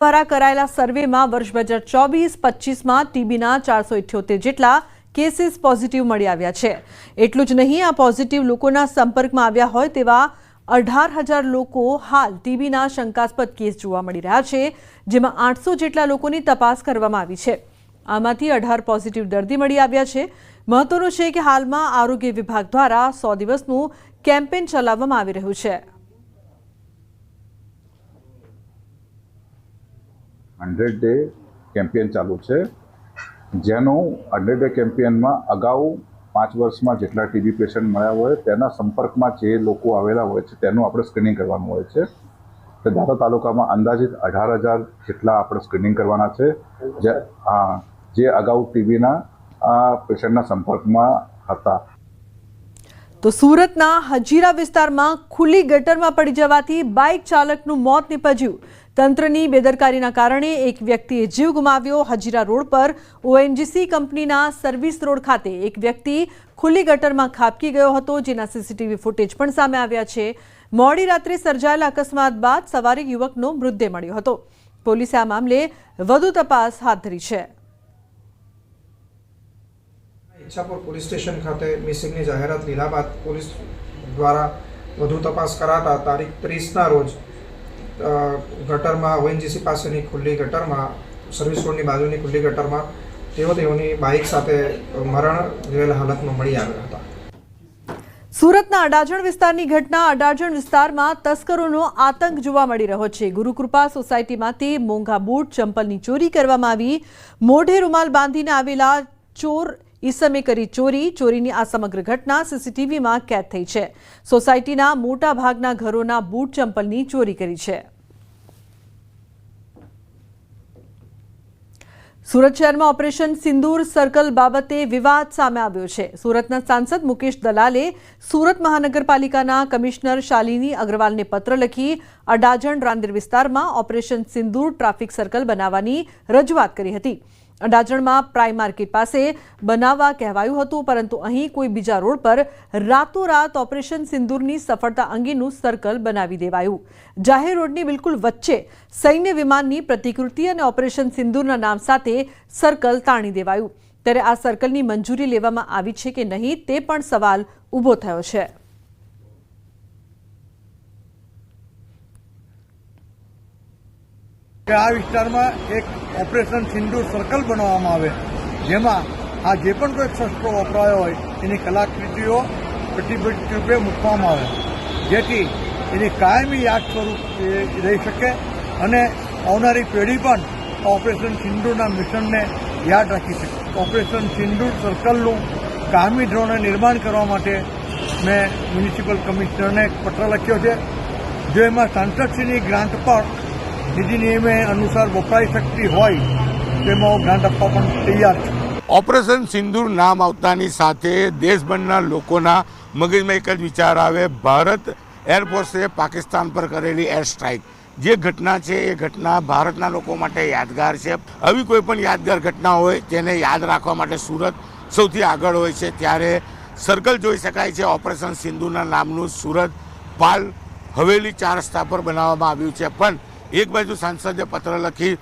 દ્વારા કરાયેલા સર્વેમાં વર્ષ 2024-25 માં ટીબીના 478 જેટલા કેસીસ પોઝિટિવ મળી આવ્યા છે। એટલું જ નહીં, આ પોઝિટિવ લોકોના સંપર્કમાં આવ્યા હોય તેવા 18,000 લોકો હાલ ટીબીના શંકાસ્પદ કેસ જોવા મળી રહ્યા છે, જેમાં 800 જેટલા લોકોની તપાસ કરવામાં આવી છે। આમાંથી 18 પોઝિટિવ દર્દી મળી આવ્યા છે। મહત્વનું છે કે હાલમાં આરોગ્ય વિભાગ દ્વારા 100 દિવસનું કેમ્પેન ચલાવવામાં આવી રહ્યું છે। 100 ડે કેમ્પેન ચાલુ છે, જેનું 100 ડે કેમ્પેનમાં અગાઉ 5 વર્ષમાં જેટલા ટીબી પેશન્ટ મળ્યા હોય તેના સંપર્કમાં જે લોકો આવેલા હોય છે તેનું આપણે સ્ક્રીનિંગ કરવાનું હોય છે। તો દાહોદ તાલુકામાં અંદાજિત 18,000 જેટલા આપણે સ્ક્રીનિંગ કરવાના છે, જે અગાઉ ટીબીના પેશન્ટના સંપર્કમાં હતા। તો સુરતના હજીરા વિસ્તારમાં ખુલ્લી ગટરમાં પડી જવાથી બાઇક ચાલકનું મોત નીપજ્યું। તંત્રની બેદરકારીના કારણે એક વ્યક્તિએ જીવ ગુમાવ્યો। હજીરા રોડ પર ઓએનજીસી કંપનીના સર્વિસ રોડ ખાતે એક વ્યક્તિ ખુલ્લી ગટરમાં ખાબકી ગયો હતો, જેના સીસીટીવી ફૂટેજ પણ સામે આવ્યા છે। મોડી રાત્રે સર્જાયેલા અકસ્માત બાદ સવારે યુવકનો મૃતદેહ મળ્યો હતો। પોલીસે આ મામલે વધુ તપાસ હાથ ધરી છે। ઈચ્છાપુર પોલીસ સ્ટેશન ખાતે મિસિંગની જાહેરાત લીધા બાદ પોલીસ દ્વારા વધુ તપાસ કરાતા તારીખ 30ના રોજ ગટરમાં ઓએનજીસી પાસેની ખુલ્લી ગટરમાં સર્વિસ રોડની બાજુની ખુલ્લી ગટરમાં તેઓની બાઇક સાથે મરણ ગયેલ હાલતમાં મળી આવ્યા હતા। સુરતના અડાજણ વિસ્તારની ઘટના। અડાજણ વિસ્તારમાં તસ્કરોનો આતંક જોવા મળી રહ્યો છે। ગુરુકૃપા સોસાયટીમાંથી મોંઘા બૂટ ચંપલની ચોરી કરવામાં આવી। મોઢે રૂમાલ બાંધીને આવેલા ચોર ઈસમે કરી ચોરીની આ સમગ્ર ઘટના સીસીટીવીમાં કેદ થઈ છે। સોસાયટીના મોટા ભાગના ઘરોના બૂટ ચંપલની ચોરી કરી છે। સુરત શહેરમાં ઓપરેશન સિંદૂર સર્કલ બાબતે વિવાદ સામે આવ્યો છે। સુરતના સાંસદ મુકેશ દલાલે સુરત મહાનગરપાલિકાના કમિશનર શાલિની અગ્રવાલને પત્ર લખી અડાજણ રાંદેર વિસ્તારમાં ઓપરેશન સિંદૂર ટ્રાફિક સર્કલ બનાવવાની રજૂઆત કરી હતી। અડાજણમાં પ્રાઇમ માર્કેટ પાસે બનાવવા કહેવાયું હતું, પરંતુ અહીં કોઈ બીજા રોડ પર રાતોરાત ઓપરેશન સિંદૂરની સફળતા અંગેનું સર્કલ બનાવી દેવાયું। જાહેર રોડની બિલકુલ વચ્ચે સૈન્ય વિમાનની પ્રતિકૃતિ અને ઓપરેશન સિંદૂરના નામ સાથે સર્કલ તાણી દેવાયું। ત્યારે આ સર્કલની મંજૂરી લેવામાં આવી છે કે નહીં તે પણ સવાલ ઊભો થયો છે। આ વિસ્તારમાં એક ઓપરેશન સિંદૂર સર્કલ બનાવવામાં આવે, જેમાં આ જે પણ કોઈ શસ્ત્રો વપરાયો હોય એની કલાકૃતિઓ પ્રતિબિંબિત રૂપે મૂકવામાં આવે, જેથી એની કાયમી યાદ સ્વરૂપ રહી શકે અને આવનારી પેઢી પણ ઓપરેશન સિંદૂરના મિશનને યાદ રાખી શકે। ઓપરેશન સિંદૂર સર્કલનું કાયમી ધોરણે નિર્માણ કરવા માટે મેં મ્યુનિસિપલ કમિશનરને એક પત્ર લખ્યો છે, જો એમાં સાંસદશ્રીની ગ્રાન્ટ પર નીતિ નિયમે અનુસાર વપરાઈ શકતી હોય તેમાં ગ્રાન્ટ આપવા પણ તૈયાર છે। ઓપરેશન સિંદૂર નામ આવતાની સાથે દેશભરના લોકોના મગજમાં એક જ વિચાર આવે, ભારત એરફોર્સે પાકિસ્તાન પર કરેલી એર સ્ટ્રાઇક। જે ઘટના છે એ ઘટના ભારતના લોકો માટે યાદગાર છે। આવી કોઈ પણ યાદગાર ઘટના હોય તેને યાદ રાખવા માટે સુરત સૌથી આગળ હોય છે। ત્યારે સર્કલ જોઈ શકાય છે ઓપરેશન સિંદૂરના નામનું સુરત પાલ હવેલી 4 રસ્તા પર બનાવવામાં આવ્યું છે। પણ એક બાજુ સાંસદે પત્ર લખી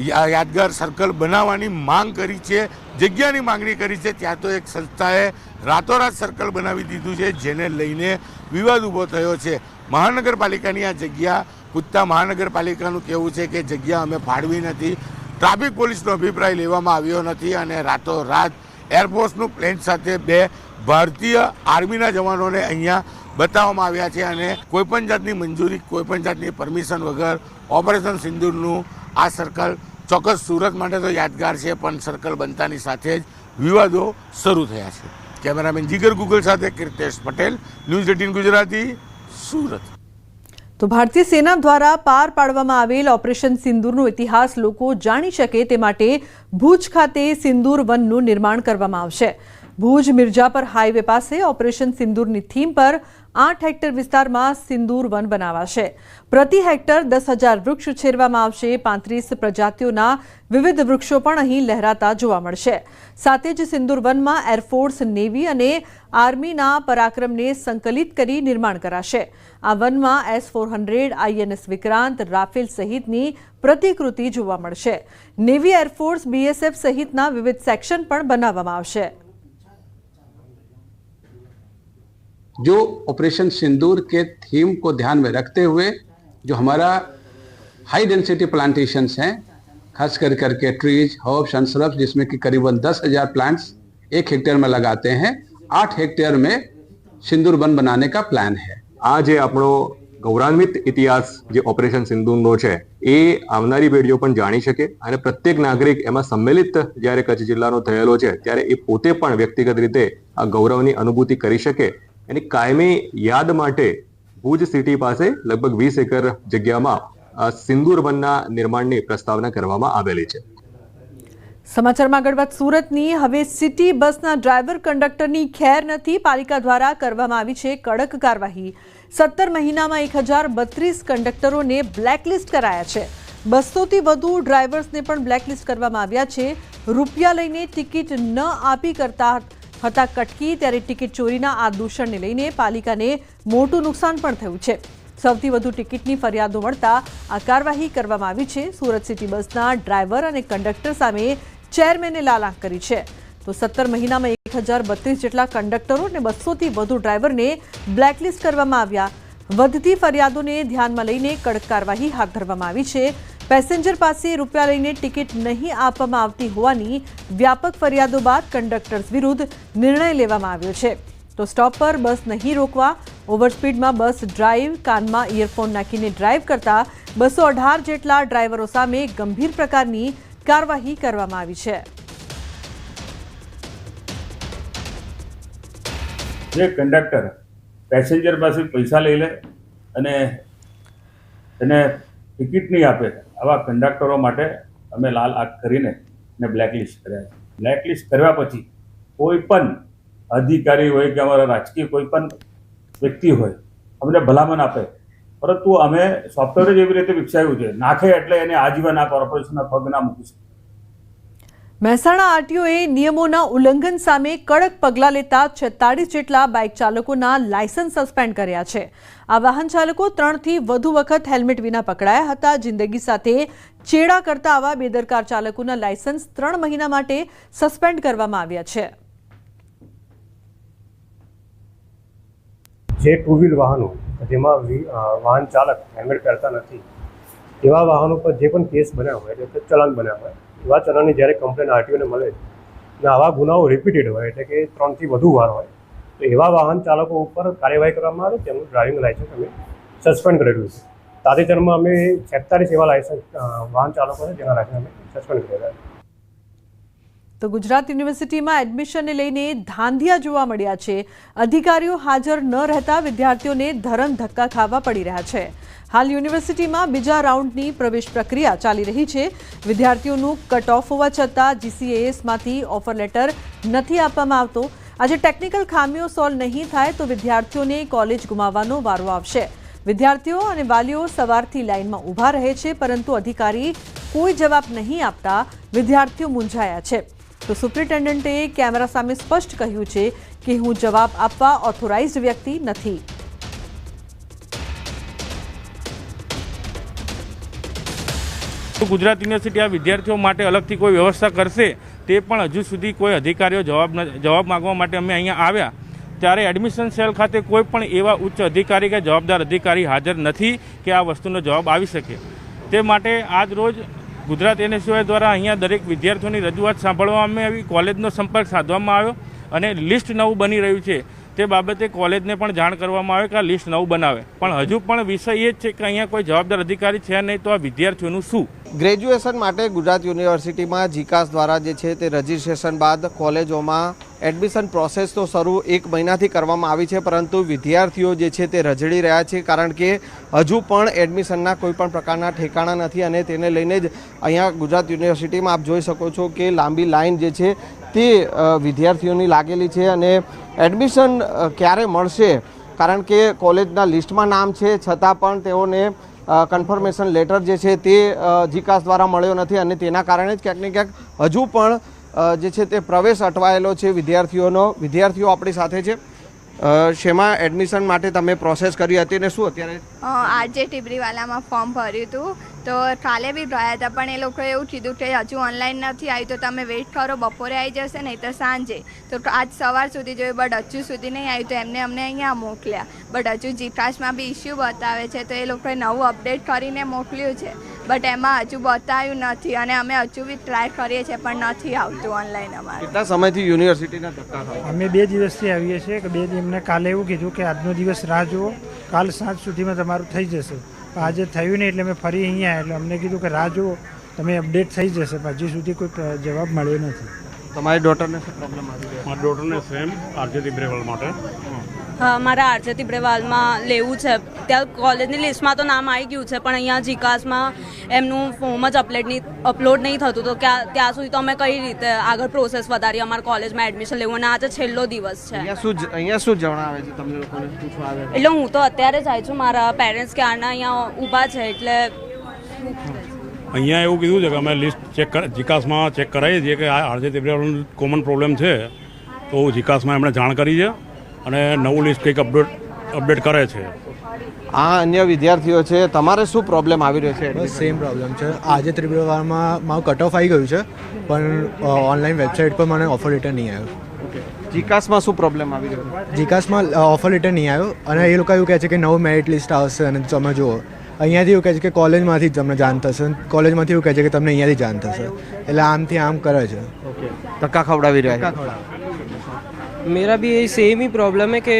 યાદગાર સર્કલ બનાવવાની માંગ કરી છે, જગ્યાની માંગણી કરી છે, ત્યાં તો એક સંસ્થાએ રાતોરાત સર્કલ બનાવી દીધું છે, જેને લઈને વિવાદ ઊભો થયો છે। મહાનગરપાલિકાની આ જગ્યા પૂછતા મહાનગરપાલિકાનું કહેવું છે કે જગ્યા અમે ફાળવી નથી, ટ્રાફિક પોલીસનો અભિપ્રાય લેવામાં આવ્યો નથી અને રાતોરાત એરફોર્સનું પ્લેન સાથે 2 ભારતીય આર્મીના જવાનોને અહીંયા બતાવવામાં આવ્યા છે અને કોઈપણ જાતની મંજૂરી, કોઈપણ જાતની પરમિશન વગર ઓપરેશન સિંદૂરનું આ સર્કલ ચોક્કસ સુરત માટે તો યાદગાર છે, પણ સર્કલ બનતાની સાથે જ વિવાદો શરૂ થયા છે। કેમેરામેન જીગર ગુગલ સાથે કીર્તેશ પટેલ, ન્યૂઝ 18 ગુજરાતી, સુરત। તો ભારતીય સેના દ્વારા પાર પાડવામાં આવેલ ઓપરેશન સિંદૂરનો ઇતિહાસ લોકો જાણી શકે તે માટે ભુજ ખાતે સિંદૂર વનનું નિર્માણ કરવામાં આવશે। ભુજ મિર્જાપર હાઈવે પાસે ઓપરેશન સિંદૂરની થીમ પર 8 હેક્ટર વિસ્તારમાં સિંદૂર વન બનાવાશે. પ્રતિ હેક્ટર 10,000 વૃક્ષ ઉછેરવામાં આવશે. 35 પ્રજાતિઓના વિવિધ વૃક્ષો પણ અહીં લહેરાતા જોવા મળશે. સાથે જ સિંદૂર વનમાં એરફોર્સ, નેવી અને આર્મીના પરાક્રમને સંકલિત કરી નિર્માણ કરાશે. આ વનમાં S-400, INS વિક્રાંત, રાફેલ સહિતની પ્રતિકૃતિ જોવા મળશે. નેવી, એરફોર્સ, BSF સહિતના વિવિધ સેક્શન પણ બનાવવામાં આવશે. जो ऑपरेशन सिंदूर के थीम को ध्यान में रखते हुए जो हमारा हाई डेंसिटी प्लांटेशंस हैं, खास कर करके ट्रीज, हर्ब्स एंड श्रब्स, जिसमें कि करीबन 10,000 प्लांट्स 1 हेक्टेयर में लगाते हैं, 8 हेक्टेयर में सिंदूर वन बनाने का प्लान है. આ જે આપણો ગૌરવાન્વિત ઇતિહાસ જે ઓપરેશન સિંદૂરનો છે એ આવનારી પેઢીઓ પણ જાણી શકે અને પ્રત્યેક નાગરિક એમાં સંમેલિત જ્યારે કચ્છ જિલ્લાનો થયેલો છે ત્યારે એ પોતે પણ વ્યક્તિગત રીતે આ ગૌરવની અનુભૂતિ કરી શકે. એની કાયમી યાદ માટે ભુજ સિટી પાસે લગભગ 20 એકર જગ્યામાં સિંદૂર વનના નિર્માણની પ્રસ્તાવના કરવામાં આવેલી છે. સમાચારમાં આગળ વાત સુરતની. હવે સિટી બસના ડ્રાઈવર કંડક્ટરની ખેર નથી. પાલિકા દ્વારા કરવામાં આવી છે કડક કાર્યવાહી. 17 મહિનામાં 1032 કંડક્ટરોને બ્લેકલિસ્ટ કરાયા છે. 200થી વધુ ડ્રાઈવર્સને પણ બ્લેકલિસ્ટ કરવામાં આવ્યા છે. રૂપિયા લઈને ટિકિટ ન આપી કરતા હતા કટકી, ત્યારે ટિકિટ ચોરીના આ દૂષણને લઈને પાલિકાને મોટું નુકસાન પણ થયું છે. સૌથી વધુ ટિકિટની ફરિયાદો મળતા આ કાર્યવાહી કરવામાં આવી છે. સુરત સિટી બસના ડ્રાઈવર અને કંડક્ટર સામે ચેરમેને લાલ આંખ કરી છે. તો 17 મહિનામાં 1032 જેટલા કંડક્ટરો અને 200થી વધુ ડ્રાઈવરને બ્લેકલિસ્ટ કરવામાં આવ્યા. વધતી ફરિયાદોને ધ્યાનમાં લઈને કડક કાર્યવાહી હાથ ધરવામાં આવી છે. પેસેન્જર પાસે રૂપિયા લઈને ટિકિટ નહીં આપવામાં આવતી હોવાની વ્યાપક ફરિયાદો બાદ કંડક્ટર્સ વિરુદ્ધ નિર્ણય લેવામાં આવ્યો છે. તો સ્ટોપ પર બસ નહીં રોકવા, ઓવરસ્પીડમાં બસ ડ્રાઈવ, કાનમાં ઇયરફોન નાખીને ડ્રાઈવ કરતા 218 જેટલા ડ્રાઈવરો સામે ગંભીર પ્રકારની કાર્યવાહી કરવામાં આવી છે. જે કંડક્ટર પેસેન્જર પાસે પૈસા લઈ લે અને એને ટિકિટ નહીં આપે, આવા કંડક્ટરો માટે અમે લાલ આંખ કરીને એને બ્લેકલિસ્ટ કર્યા છે. બ્લેકલિસ્ટ કર્યા પછી કોઈ પણ અધિકારી હોય કે અમારા રાજકીય કોઈ પણ વ્યક્તિ હોય અમને ભલામણ આપે, પરંતુ અમે સોફ્ટવેર જ એવી રીતે વિકસાવ્યું છે, નાખે એટલે એને આજીવન આ કોર્પોરેશનના પગ ના મૂકી શકે. મહેસાણા આરટીઓએ નિયમોના ઉલ્લંઘન સામે કડક પગલાં લેતા 46 જેટલા બાઇક ચાલકોના લાયસન્સ સસ્પેન્ડ કર્યા છે. આ વાહન ચાલકો 3થી વધુ વખત હેલ્મેટ વિના પકડાયા હતા. જિંદગી સાથે ચેડા કરતા આવા બેદરકાર ચાલકોના લાયસન્સ 3 મહિના માટે સસ્પેન્ડ કરવામાં આવ્યા છે. જે ટુ વ્હીલ વાહનો જેમાં વાહન ચાલક હેલ્મેટ પહેરતા નથી એવા વાહનો પર જે પણ કેસ બન્યા હોય એટલે ચલાન બન્યા હોય એવા ચલાનની જ્યારે કમ્પ્લેન આરટીઓને મળે અને આવા ગુનાઓ રિપીટેડ હોય એટલે કે 3થી વધુ વાર હોય તો એવા વાહન ચાલકો ઉપર કાર્યવાહી કરવામાં આવે. તેમનું ડ્રાઇવિંગ લાયસન્સ અમે સસ્પેન્ડ કરેલું છે. તાજેતરમાં અમે 46 એવા લાયસન્સ વાહન ચાલકો છે જેના લાયસન્સ અમે સસ્પેન્ડ કરેલા છે. તો ગુજરાત યુનિવર્સિટીમાં એડમિશનને લઈને ધાંધિયા જોવા મળ્યા છે. અધિકારીઓ હાજર ન રહેતા વિદ્યાર્થીઓને ધરમ ધક્કા ખાવા પડી રહ્યા છે. હાલ યુનિવર્સિટીમાં બીજા રાઉન્ડની પ્રવેશ પ્રક્રિયા ચાલી રહી છે. વિદ્યાર્થીઓનું કટ ઓફ હોવા છતાં GCASમાંથી ઓફર લેટર નથી આપવામાં આવતો. આજે ટેકનિકલ ખામીઓ સોલ્વ નહીં થાય તો વિદ્યાર્થીઓને કોલેજ ગુમાવવાનો વારો આવશે. વિદ્યાર્થીઓ અને વાલીઓ સવારથી લાઇનમાં ઊભા રહે છે, પરંતુ અધિકારી કોઈ જવાબ નહીં આપતા વિદ્યાર્થીઓ મૂંઝાયા છે. તો સુપ્રિન્ટેન્ડન્ટે કેમેરા સામે સ્પષ્ટ કહ્યું છે કે હું જવાબ આપવા ઓથોરાઇઝ્ડ વ્યક્તિ નથી. ગુજરાત યુનિવર્સિટી આ વિદ્યાર્થીઓ માટે અલગથી કોઈ વ્યવસ્થા કરશે તે પણ હજુ સુધી કોઈ અધિકારીઓ જવાબ માંગવા માટે અમે અહીંયા આવ્યા ત્યારે એડમિશન સેલ ખાતે કોઈ પણ એવા ઉચ્ચ અધિકારી કે જવાબદાર અધિકારી હાજર નથી કે આ વસ્તુનો જવાબ આવી શકે. તે માટે આજ રોજ ગુજરાત NSUI દ્વારા અહીંયા દરેક વિદ્યાર્થીઓની રજૂઆત સાંભળવામાં આવી, કોલેજનો સંપર્ક સાધવામાં આવ્યો અને લિસ્ટ નવું બની રહ્યું છે તે બાબતે કોલેજને પણ જાણ કરવામાં આવે કે આ લિસ્ટ નવું બનાવે. પણ હજુ પણ વિષય એ જ છે કે અહીંયા કોઈ જવાબદાર અધિકારી છે નહીં, તો આ વિદ્યાર્થીઓનું શું? ગ્રેજ્યુએશન માટે ગુજરાત યુનિવર્સિટીમાં જીકાસ દ્વારા જે છે તે રજિસ્ટ્રેશન બાદ કોલેજોમાં એડમિશન પ્રોસેસ તો શરૂ 1 મહિનાથી કરવામાં આવી છે, પરંતુ વિદ્યાર્થીઓ જે છે તે રજડી રહ્યા છે, કારણ કે હજુ પણ એડમિશનના કોઈ પણ પ્રકારના ઠેકાણા નથી અને તેને લઈને જ અહીંયા ગુજરાત યુનિવર્સિટીમાં આપ જોઈ શકો છો કે લાંબી લાઈન જે છે તે વિદ્યાર્થીઓની લાગેલી છે અને એડમિશન ક્યારે મળશે, કારણ કે કોલેજના લિસ્ટમાં નામ છે છતાં પણ તેઓને કન્ફર્મેશન લેટર જે છે તે જીકાસ દ્વારા મળ્યો નથી અને તેના કારણે જ ક્યાંક ને ક્યાંક હજુ પણ જે છે તે પ્રવેશ અટવાયેલો છે વિદ્યાર્થીઓ આપણી સાથે છે. શેમાં એડમિશન માટે તમે પ્રોસેસ કરી હતી ને શું અત્યારે? આરજે ટીબરીવાલામાં ફોર્મ ભર્યું હતું, તો કાલે બી ભરાયા હતા, પણ એ લોકોએ એવું કીધું કે હજુ ઓનલાઈન નથી આવી તો તમે વેઇટ કરો, બપોરે આવી જશે નહીં તો સાંજે. તો આજ સવાર સુધી જોયું, બટ હજુ સુધી નહીં આવી તો એમને અમને અહીંયા મોકલ્યા. બટ હજુ જીકાસમાં બી ઇસ્યુ બતાવે છે, તો એ લોકોએ નવું અપડેટ કરીને મોકલ્યું છે, બટ એમાં હજુ બતાવ્યું નથી અને અમે હજુ બી ટ્રાય કરીએ છીએ પણ નથી આવતું ઓનલાઈન અમારે. કેટલા સમયથી યુનિવર્સિટીના ધક્કા ખાય? અમે 2 દિવસથી આવીએ છીએ કે 2 દિવસ એમને કાલે એવું કીધું કે આજનો દિવસ રાહ જુઓ, કાલ સાંજ સુધીમાં તમારું થઈ જશે. આજે થયું નહીં એટલે અમે ફરી અહીંયા એટલે અમને કીધું કે રાહ જુઓ, તમે અપડેટ થઈ જશે. હજી સુધી કોઈ જવાબ મળ્યો નથી. તમારી ડોટરને શું પ્રોબ્લેમ આવી રહ્યો? મારી ડોટરને સેમ આરજે તિબ્રેવાલ માટે. હા, મારા આરજે તિબ્રેવાલમાં લેવું છે. ત્યાં કોલેજની લિસ્ટમાં તો નામ આવી ગયું છે, પણ અહીંયા જીકાસમાં એમનું ફોર્મ જ અપલોડ નહીં થતું. તો ત્યાં સુધી તો અમે કઈ રીતે આગળ પ્રોસેસ વધારીએ અમારા કોલેજમાં એડમિશન લેવું, અને આજે છેલ્લો દિવસ છે. અહીંયા શું જણાવે છે તમને લોકોને પૂછવા આવે? એટલે હું તો અત્યારે જ આવી છું, મારા પેરેન્ટ્સ ક્યારના અહીંયા ઊભા છે એટલે અહીંયા એવું કીધું છે કે અમે લિસ્ટ જીકાસમાં ચેક કરાવીએ છીએ કે આ આરજે તિબ્રેવાલનું કોમન પ્રોબ્લેમ છે, તો જીકાસમાં એમણે જાણ કરી છે અને નવું લિસ્ટ કંઈક અપડેટ કરે છે. આ અન્ય વિદ્યાર્થીઓ છે, તમારે શું પ્રોબ્લેમ આવી રહ્યો છે? બસ સેમ પ્રોબ્લેમ છે. આજે ત્રિપુરામાં મારું કટ ઓફ આવી ગયું છે, પણ ઓનલાઈન વેબસાઇટ પર મને ઓફર લેટર નહીં આવ્યો. જીકાસમાં શું પ્રોબ્લેમ આવી રહ્યો? જીકાસમાં ઓફર લેટર નહીં આવ્યો અને એ લોકો એવું કહે છે કે નવું મેરિટ લિસ્ટ આવશે અને તમે જુઓ. અહીંયાથી એવું કહે છે કે કોલેજમાંથી જ તમને જાણ થશે, કોલેજમાંથી એવું કહે છે કે તમને અહીંયાથી જાણ થશે, એટલે આમથી આમ કરે છે. ધક્કા ખવડાવી રહ્યા છે. मेरा भी यही सेम ही प्रॉब्लम है कि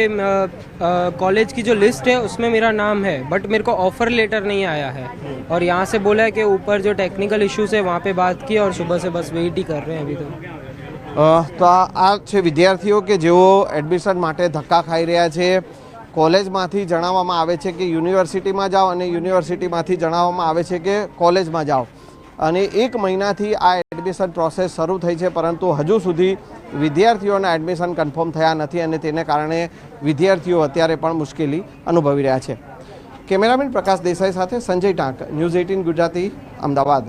कॉलेज की जो लिस्ट है उसमें मेरा नाम है, बट मेरे को ऑफर लेटर नहीं आया है और यहाँ से बोला है कि ऊपर जो टेक्निकल इश्यूज है वहाँ पे बात की और सुबह से बस वेट ही कर रहे हैं अभी तो. તો આ છે વિદ્યાર્થીઓ કે જેઓ એડમિશન માટે ધક્કા ખાઈ રહ્યા છે. કોલેજમાંથી જણાવવામાં આવે છે કે યુનિવર્સિટીમાં જાઓ અને યુનિવર્સિટીમાંથી જણાવવામાં આવે છે કે કોલેજમાં જાઓ, અને 1 મહિનાથી આ એડમિશન પ્રોસેસ શરૂ થઈ છે, પરંતુ હજુ સુધી વિદ્યાર્થીઓના એડમિશન કન્ફર્મ થયા નથી અને તેને કારણે વિદ્યાર્થીઓ અત્યારે પણ મુશ્કેલી અનુભવી રહ્યા છે. કેમેરામેન પ્રકાશ દેસાઈ સાથે સંજય ટાંક, ન્યૂઝ 18 ગુજરાતી, અમદાવાદ.